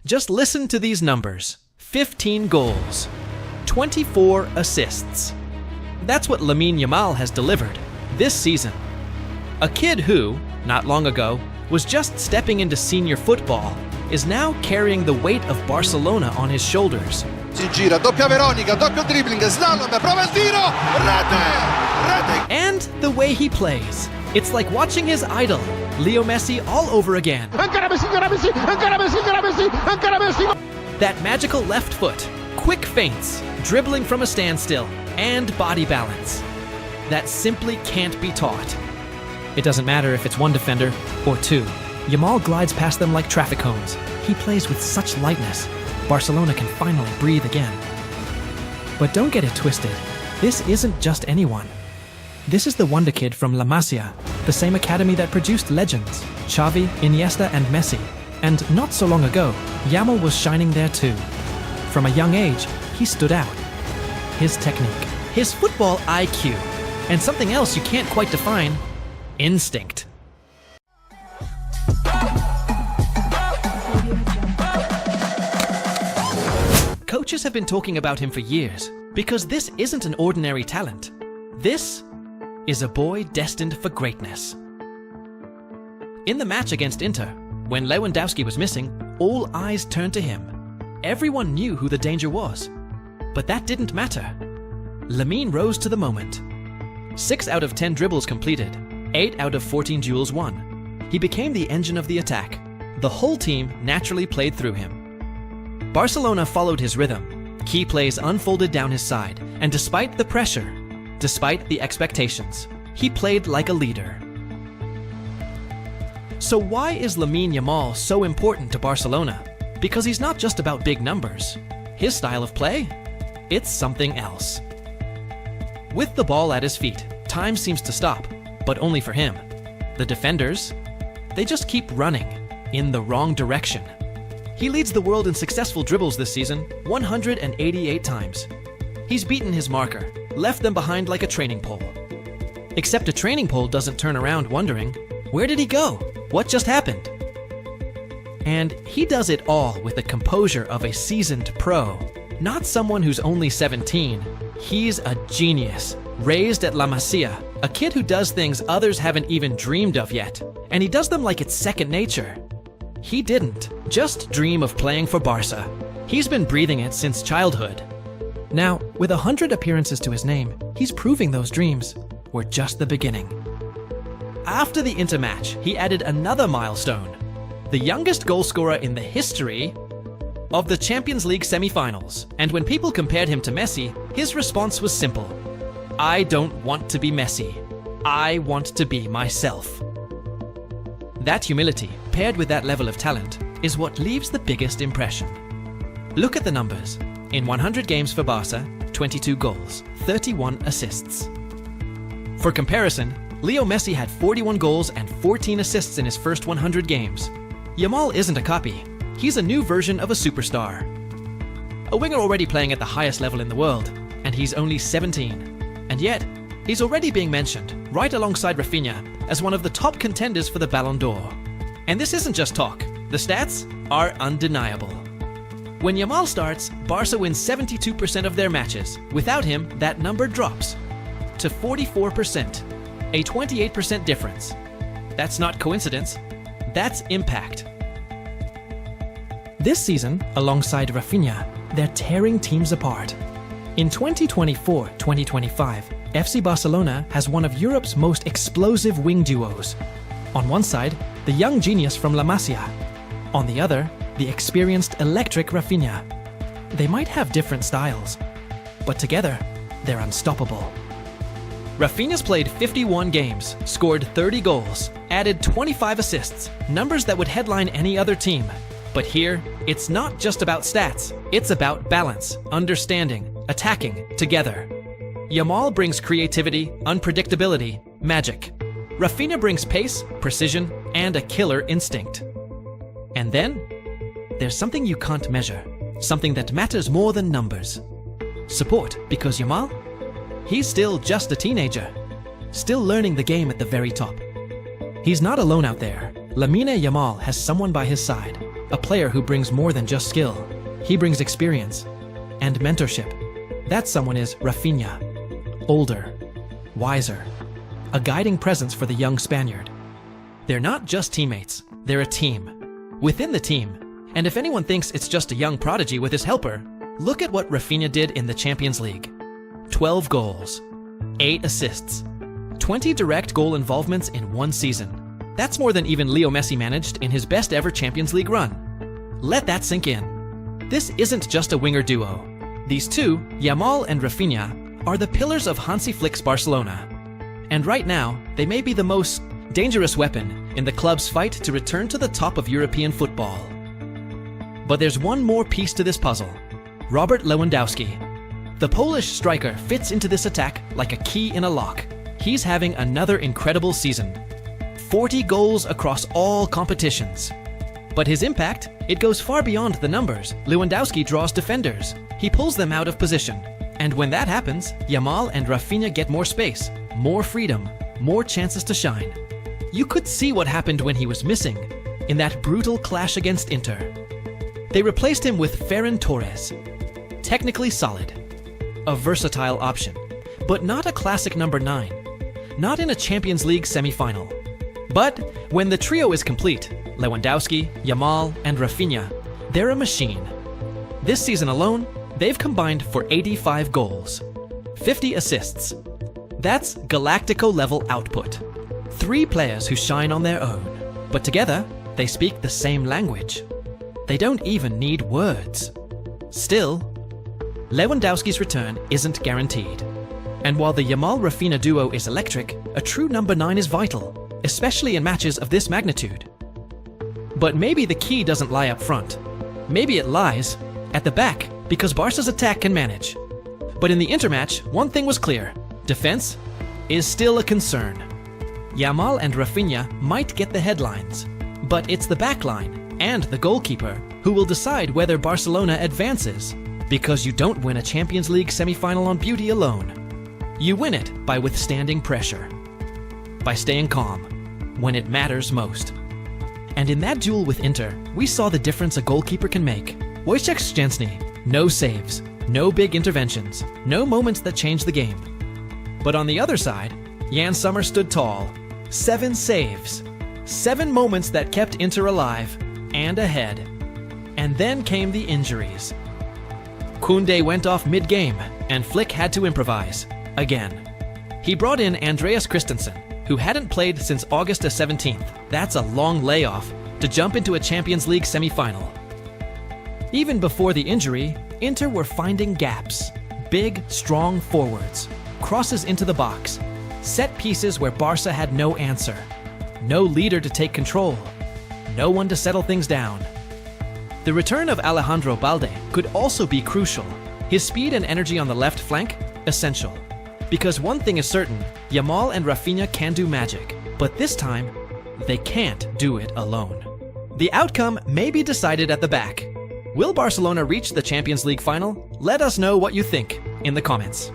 Just listen to these numbers. 15 goals, 24 assists. That's what Lamine Yamal has delivered this season. A kid who, not long ago, was just stepping into senior football is now carrying the weight of Barcelona on his shoulders. Si gira, doppia Veronica, doppio dribbling, slalom, prova il tiro, rete! And the way he plays. It's like watching his idol, Leo Messi, all over again. Ancora Messi, ancora Messi, ancora Messi, ancora Messi, ancora Messi! That magical left foot, quick feints, dribbling from a standstill, and body balance. That simply can't be taught. It doesn't matter if it's one defender or two. Yamal glides past them like traffic cones. He plays with such lightness. Barcelona can finally breathe again. But don't get it twisted. This isn't just anyone. This is the wonderkid from La Masia, the same academy that produced legends, Xavi, Iniesta, and Messi. And not so long ago, Yamal was shining there too. From a young age, he stood out. His technique, his football IQ, and something else you can't quite define, instinct. Coaches have been talking about him for years, because this isn't an ordinary talent. This is a boy destined for greatness. In the match against Inter, when Lewandowski was missing, all eyes turned to him. Everyone knew who the danger was. But that didn't matter. Lamine rose to the moment. 6 out of 10 dribbles completed, 8 out of 14 duels won. He became the engine of the attack. The whole team naturally played through him. Barcelona followed his rhythm. Key plays unfolded down his side, and despite the pressure, despite the expectations, he played like a leader. So why is Lamine Yamal so important to Barcelona? Because he's not just about big numbers. His style of play? It's something else. With the ball at his feet, time seems to stop, but only for him. The defenders, they just keep running in the wrong direction. He leads the world in successful dribbles this season, 188 times. He's beaten his marker, left them behind like a training pole. Except a training pole doesn't turn around wondering, where did he go? What just happened? And he does it all with the composure of a seasoned pro. Not someone who's only 17. He's a genius, raised at La Masia, a kid who does things others haven't even dreamed of yet. And he does them like it's second nature. He didn't just dream of playing for Barca. He's been breathing it since childhood. Now, with 100 appearances to his name, he's proving those dreams were just the beginning. After the Inter match, he added another milestone. The youngest goalscorer in the history of the Champions League semi-finals. And when people compared him to Messi, his response was simple. I don't want to be Messi. I want to be myself. That humility, paired with that level of talent, is what leaves the biggest impression. Look at the numbers. In 100 games for Barca, 22 goals, 31 assists. For comparison, Leo Messi had 41 goals and 14 assists in his first 100 games. Yamal isn't a copy. He's a new version of a superstar. A winger already playing at the highest level in the world, and he's only 17. And yet, he's already being mentioned, right alongside Raphinha, as one of the top contenders for the Ballon d'Or. And this isn't just talk. The stats are undeniable. When Yamal starts, Barca wins 72% of their matches. Without him, that number drops to 44%, a 28% difference. That's not coincidence, that's impact. This season, alongside Raphinha, they're tearing teams apart. In 2024-2025, FC Barcelona has one of Europe's most explosive wing duos. On one side, the young genius from La Masia. On the other, the experienced electric Raphinha. They might have different styles, but together, they're unstoppable. Raphinha's played 51 games, scored 30 goals, added 25 assists, numbers that would headline any other team. But here, it's not just about stats, it's about balance, understanding, attacking together. Yamal brings creativity, unpredictability, magic. Raphinha brings pace, precision, and a killer instinct. And then, there's something you can't measure, something that matters more than numbers. Support, because Yamal? He's still just a teenager, still learning the game at the very top. He's not alone out there. Lamine Yamal has someone by his side, a player who brings more than just skill. He brings experience and mentorship. That someone is Raphinha. Older, wiser, a guiding presence for the young Spaniard. They're not just teammates, they're a team. Within the team, and if anyone thinks it's just a young prodigy with his helper, look at what Raphinha did in the Champions League. 12 goals, 8 assists, 20 direct goal involvements in one season. That's more than even Leo Messi managed in his best ever Champions League run. Let that sink in. This isn't just a winger duo. These two, Yamal and Raphinha, are the pillars of Hansi Flick's Barcelona. And right now, they may be the most dangerous weapon in the club's fight to return to the top of European football. But there's one more piece to this puzzle. Robert Lewandowski. The Polish striker fits into this attack like a key in a lock. He's having another incredible season. 40 goals across all competitions. But his impact, it goes far beyond the numbers. Lewandowski draws defenders. He pulls them out of position. And when that happens, Yamal and Raphinha get more space, more freedom, more chances to shine. You could see what happened when he was missing in that brutal clash against Inter. They replaced him with Ferran Torres. Technically solid, a versatile option, but not a classic number 9. Not in a Champions League semi-final. But when the trio is complete, Lewandowski, Yamal, and Raphinha, they're a machine. This season alone, they've combined for 85 goals, 50 assists. That's Galactico-level output. 3 players who shine on their own, but together, they speak the same language. They don't even need words. Still, Lewandowski's return isn't guaranteed. And while the Yamal-Raphinha duo is electric, a true number 9 is vital, especially in matches of this magnitude. But maybe the key doesn't lie up front. Maybe it lies at the back, because Barca's attack can manage. But in the intermatch, one thing was clear. Defense is still a concern. Yamal and Raphinha might get the headlines, but it's the backline and the goalkeeper who will decide whether Barcelona advances, because you don't win a Champions League semi-final on beauty alone. You win it by withstanding pressure, by staying calm when it matters most. And in that duel with Inter, we saw the difference a goalkeeper can make. Wojciech Szczęsny, no saves, no big interventions, no moments that changed the game. But on the other side, Jan Sommer stood tall. 7 saves, 7 moments that kept Inter alive and ahead. And then came the injuries. Koundé went off mid-game, and Flick had to improvise, again. He brought in Andreas Christensen, who hadn't played since August 17th. That's a long layoff to jump into a Champions League semi-final. Even before the injury, Inter were finding gaps. Big, strong forwards, crosses into the box, set pieces where Barca had no answer. No leader to take control. No one to settle things down. The return of Alejandro Balde could also be crucial. His speed and energy on the left flank, essential. Because one thing is certain, Yamal and Raphinha can do magic, but this time, they can't do it alone. The outcome may be decided at the back. Will Barcelona reach the Champions League final? Let us know what you think in the comments.